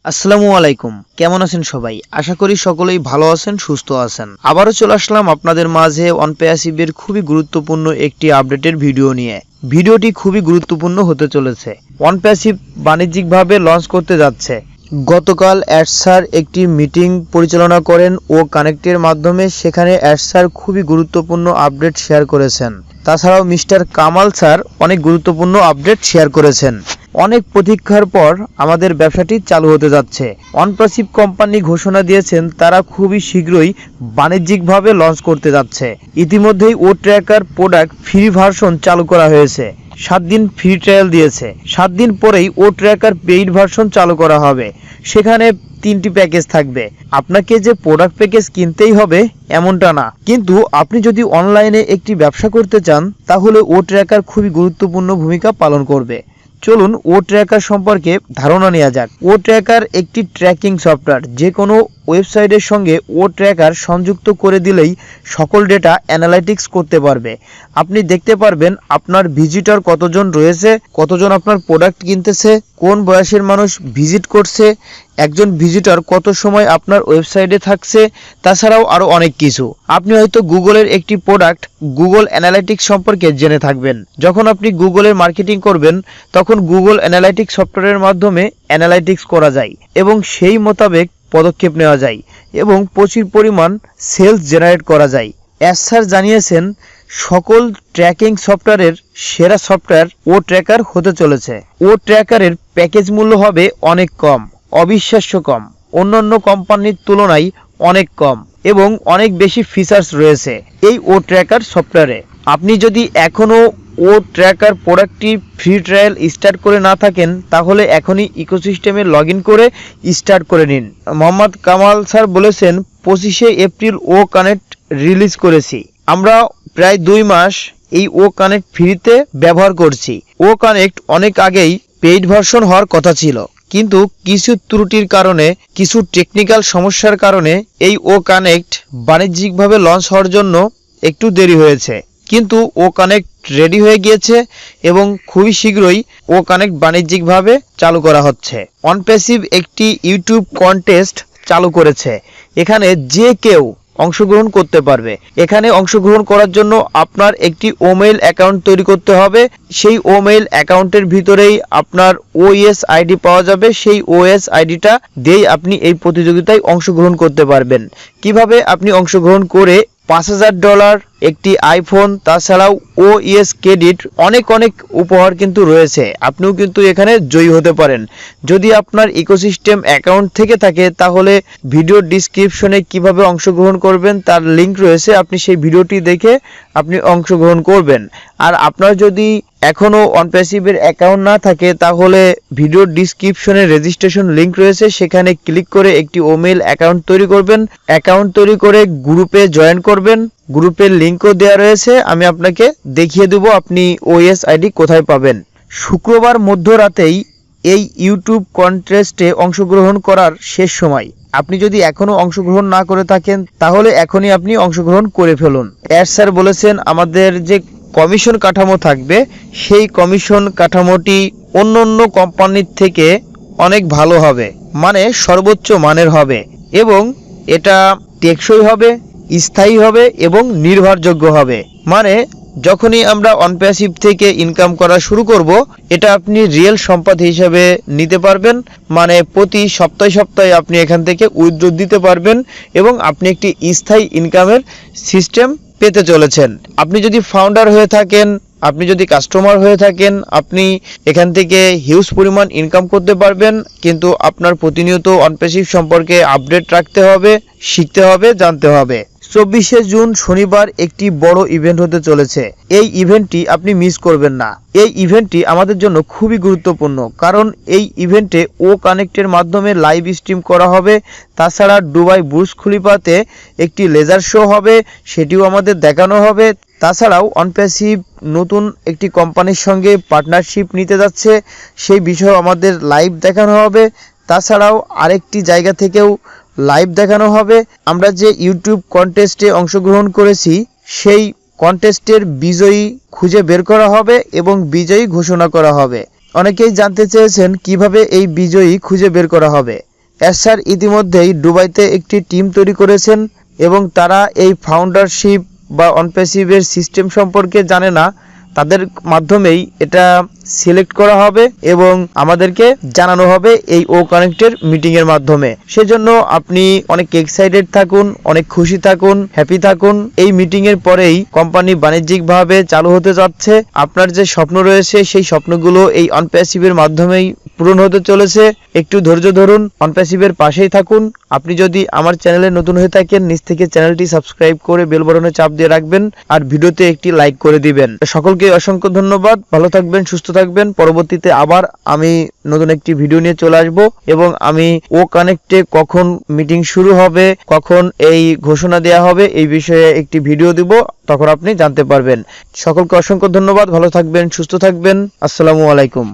আসসালামু আলাইকুম। কেমন আছেন সবাই? আশা করি সকলেই ভালো আছেন, সুস্থ আছেন। আবারও চলে আসলাম আপনাদের মাঝে অনপ্যাসিভের খুবই গুরুত্বপূর্ণ একটি আপডেটের ভিডিও নিয়ে। ভিডিওটি খুবই গুরুত্বপূর্ণ হতে চলেছে। অনপ্যাসিভ বাণিজ্যিকভাবে লঞ্চ করতে যাচ্ছে। গতকাল অ্যাডসার একটি মিটিং পরিচালনা করেন ও কানেক্টের মাধ্যমে সেখানে অ্যাডসার খুবই গুরুত্বপূর্ণ আপডেট শেয়ার করেছেন। তাছাড়াও মিস্টার কামাল স্যার অনেক গুরুত্বপূর্ণ আপডেট শেয়ার করেছেন। অনেক প্রতীক্ষার পর আমাদের ব্যবসাটি চালু হতে যাচ্ছে। অনপ্যাসিভ কোম্পানি ঘোষণা দিয়েছেন তারা খুবই শীঘ্রই বাণিজ্যিকভাবে লঞ্চ করতে যাচ্ছে। ইতিমধ্যেই ও ট্র্যাকার প্রোডাক্ট ফ্রি ভার্সন চালু করা হয়েছে। 7 দিন ফ্রি ট্রায়াল দিয়েছে। 7 দিন পরেই ও ট্র্যাকার পেইড ভার্সন চালু করা হবে। সেখানে 3টি প্যাকেজ থাকবে। আপনাকে যে প্রোডাক্ট প্যাকেজ কিনতেই হবে এমনটা না, কিন্তু আপনি যদি অনলাইনে একটি ব্যবসা করতে চান তাহলে ও ট্র্যাকার খুবই গুরুত্বপূর্ণ ভূমিকা পালন করবে। চলুন ও ট্র্যাকার সম্পর্কে ধারণা নেওয়া যাক। ও ট্র্যাকার একটি ট্র্যাকিং সফটওয়্যার। যে কোনো ওয়েবসাইটের সঙ্গে ও ট্র্যাকার সংযুক্ত করে দিলেই সকল ডেটা অ্যানালাইটিক্স করতে পারবে। আপনি দেখতে পারবেন আপনার ভিজিটর কতজন রয়েছে, কতজন আপনার প্রোডাক্ট কিনতেছে, কোন বয়সের মানুষ ভিজিট করছে, একজন ভিজিটর কত সময় আপনার ওয়েবসাইটে থাকছে, তাছাড়াও আরও অনেক কিছু। আপনি হয়তো গুগলের একটি প্রোডাক্ট গুগল অ্যানালাইটিক্স সম্পর্কে জেনে থাকবেন। যখন আপনি গুগলের মার্কেটিং করবেন তখন গুগল অ্যানালাইটিক্স সফটওয়্যারের মাধ্যমে অ্যানালাইটিক্স করা যায় এবং সেই মোতাবেক পদক্ষেপ নেওয়া যায় এবং প্রচুর পরিমাণ সেলস জেনারেট করা যায়। স্যার জানিয়েছেন সকল ট্র্যাকিং সফটওয়্যারের সেরা সফটওয়্যার ও ট্র্যাকার হতে চলেছে। ও ট্র্যাকারের প্যাকেজ মূল্য হবে অনেক কম, অবিশ্বাস্য কম, অন্যান্য কোম্পানির তুলনায় অনেক কম এবং অনেক বেশি ফিচার্স রয়েছে এই ও ট্র্যাকার সফটওয়্যারে। আপনি যদি এখনও ও ট্র্যাকার প্রোডাক্টটি ফ্রি ট্রায়াল স্টার্ট করে না থাকেন তাহলে এখনই ইকোসিস্টেমে লগ ইন করে স্টার্ট করে নিন। মোহাম্মদ কামাল স্যার বলেছেন 25শে এপ্রিল ও কানেক্ট রিলিজ করেছি। আমরা প্রায় 2 মাস এই ও কানেক্ট ফ্রিতে ব্যবহার করছি। ও কানেক্ট অনেক আগেই পেইড ভার্সন হওয়ার কথা ছিল, কিন্তু কিছু ত্রুটির কারণে, কিছু টেকনিক্যাল সমস্যার কারণে এই ও কানেক্ট বাণিজ্যিকভাবে লঞ্চ হওয়ার জন্য একটু দেরি হয়েছে। কিন্তু ও কানেক্ট রেডি হয়ে গিয়েছে এবং খুবই শীঘ্রই ও কানেক্ট বাণিজ্যিকভাবে চালু করা হচ্ছে। অনপ্যাসিভ একটি ইউটিউব কন্টেস্ট চালু করেছে। এখানে যে কেউ অংশগ্রহণ করতে পারবে। এখানে অংশগ্রহণ করার জন্য আপনার একটি ওমেইল অ্যাকাউন্ট তৈরি করতে হবে। সেই ওমেইল অ্যাকাউন্টের ভিতরেই আপনার ওএস আইডি পাওয়া যাবে। সেই ওএস আইডিটা দিয়েই আপনি এই প্রতিযোগিতায় অংশগ্রহণ করতে পারবেন। কিভাবে আপনি অংশগ্রহণ করে $5000 একটি আইফোন, তাছাড়াও ওএস ক্রেডিট, অনেক উপহার কিন্তু রয়েছে। আপনিও কিন্তু এখানে জয়ী হতে পারেন। যদি আপনার ইকোসিস্টেম অ্যাকাউন্ট থেকে থাকে তাহলে ভিডিও ডিসক্রিপশনে কিভাবে অংশগ্রহণ করবেন তার লিঙ্ক রয়েছে, আপনি সেই ভিডিওটি দেখে আপনি অংশগ্রহণ করবেন। আর আপনার যদি এখনও অনপ্যাসিভের অ্যাকাউন্ট না থাকে তাহলে ভিডিও ডিসক্রিপশনে রেজিস্ট্রেশন লিঙ্ক রয়েছে, সেখানে ক্লিক করে একটি ওমেইল অ্যাকাউন্ট তৈরি করবেন। অ্যাকাউন্ট তৈরি করে গ্রুপে জয়েন করবেন। গ্রুপের লিঙ্কও দেওয়া রয়েছে, আমি আপনাকে দেখিয়ে দেবো আপনি ওএস আইডি কোথায় পাবেন। শুক্রবার মধ্যরাতেই এই ইউটিউব কন্টেস্টে অংশগ্রহণ করার শেষ সময়। আপনি যদি এখনও অংশগ্রহণ না করে থাকেন তাহলে এখনই আপনি অংশগ্রহণ করে ফেলুন। স্যার বলেছেন আমাদের যে কমিশন কাঠামো থাকবে সেই কমিশন কাঠামোটি অন্য কোম্পানির থেকে অনেক ভালো হবে, মানে সর্বোচ্চ মানের হবে এবং এটা টেকসই হবে, স্থায়ী হবে এবং নির্ভরযোগ্য হবে। মানে যখনই আমরা অনপ্যাসিভ থেকে ইনকাম করা শুরু করব এটা আপনি রিয়েল সম্পদ হিসেবে নিতে পারবেন। মানে প্রতি সপ্তাহে আপনি এখান থেকে উইথড্র দিতে পারবেন এবং আপনি একটি স্থায়ী ইনকামের সিস্টেম পেতে চলেছেন। আপনি যদি ফাউন্ডার হয়ে থাকেন, আপনি যদি কাস্টমার হয়ে থাকেন, আপনি এখান থেকে হিউজ পরিমাণ ইনকাম করতে পারবেন। কিন্তু আপনার প্রতিনিয়ত অনপ্যাসিভ সম্পর্কে আপডেট রাখতে হবে, শিখতে হবে, জানতে হবে। 24শে জুন শনিবার একটি বড় ইভেন্ট হতে চলেছে। এই ইভেন্টটি আপনি মিস করবেন না। এই ইভেন্টটি আমাদের জন্য খুবই গুরুত্বপূর্ণ, কারণ এই ইভেন্টে ও কানেক্টের মাধ্যমে লাইভ স্ট্রিম করা হবে। তাছাড়া দুবাই বুর্জ খলিফাতে একটি লেজার শো হবে, সেটিও আমাদের দেখানো হবে। তাছাড়াও অনপ্যাসিভ নতুন একটি কোম্পানির সঙ্গে পার্টনারশিপ নিতে যাচ্ছে, সেই বিষয়ে আমাদের লাইভ দেখানো হবে। তাছাড়াও আরেকটি জায়গা থেকেও লাইভ দেখানো হবে। আমরা যে ইউটিউব কন্টেস্টে অংশগ্রহণ করেছি সেই কন্টেস্টের বিজয়ী খুঁজে বের করা হবে এবং বিজয়ী ঘোষণা করা হবে। অনেকেই জানতে চেয়েছেন কিভাবে এই বিজয়ী খুঁজে বের করা হবে। স্যার ইতিমধ্যেই দুবাইতে একটি টিম তৈরি করেছেন এবং তারা এই ফাউন্ডারশিপ বা অনপ্যাসিভের সিস্টেম সম্পর্কে জানে না। তাদের মাধ্যমেই এটা সিলেক্ট করা হবে এবং আমাদেরকে জানানো হবে এই ও কানেক্টের মিটিং এর মাধ্যমে। সেজন্য আপনি অনেক এক্সাইটেড থাকুন, অনেক খুশি থাকুন, হ্যাপি থাকুন। এই মিটিং এর পরেই কোম্পানি বাণিজ্যিকভাবে চালু হতে যাচ্ছে। আপনার যে স্বপ্ন রয়েছে সেই স্বপ্নগুলো এই অনপ্যাসিভের মাধ্যমেই পূরণ হতে চলেছে। একটু ধৈর্য ধরুন, অনপ্যাসিভের পাশেই থাকুন। আপনি যদি আমার চ্যানেলে নতুন হয়ে থাকেন, নিচ থেকে চ্যানেলটি সাবস্ক্রাইব করে বেল বাটনে চাপ দিয়ে রাখবেন আর ভিডিওতে একটি লাইক করে দিবেন। সকলকে অসংখ্য ধন্যবাদ। ভালো থাকবেন, সুস্থ থাকবেন। পরবর্তীতে আবার আমি নতুন একটি ভিডিও নিয়ে চলে আসব এবং আমি ও কানেক্টে কখন মিটিং শুরু হবে, কখন এই ঘোষণা দেওয়া হবে এই বিষয়ে একটি ভিডিও দিব, তখন আপনি জানতে পারবেন। সকলকে অসংখ্য ধন্যবাদ। ভালো থাকবেন, সুস্থ থাকবেন। আসসালামু আলাইকুম।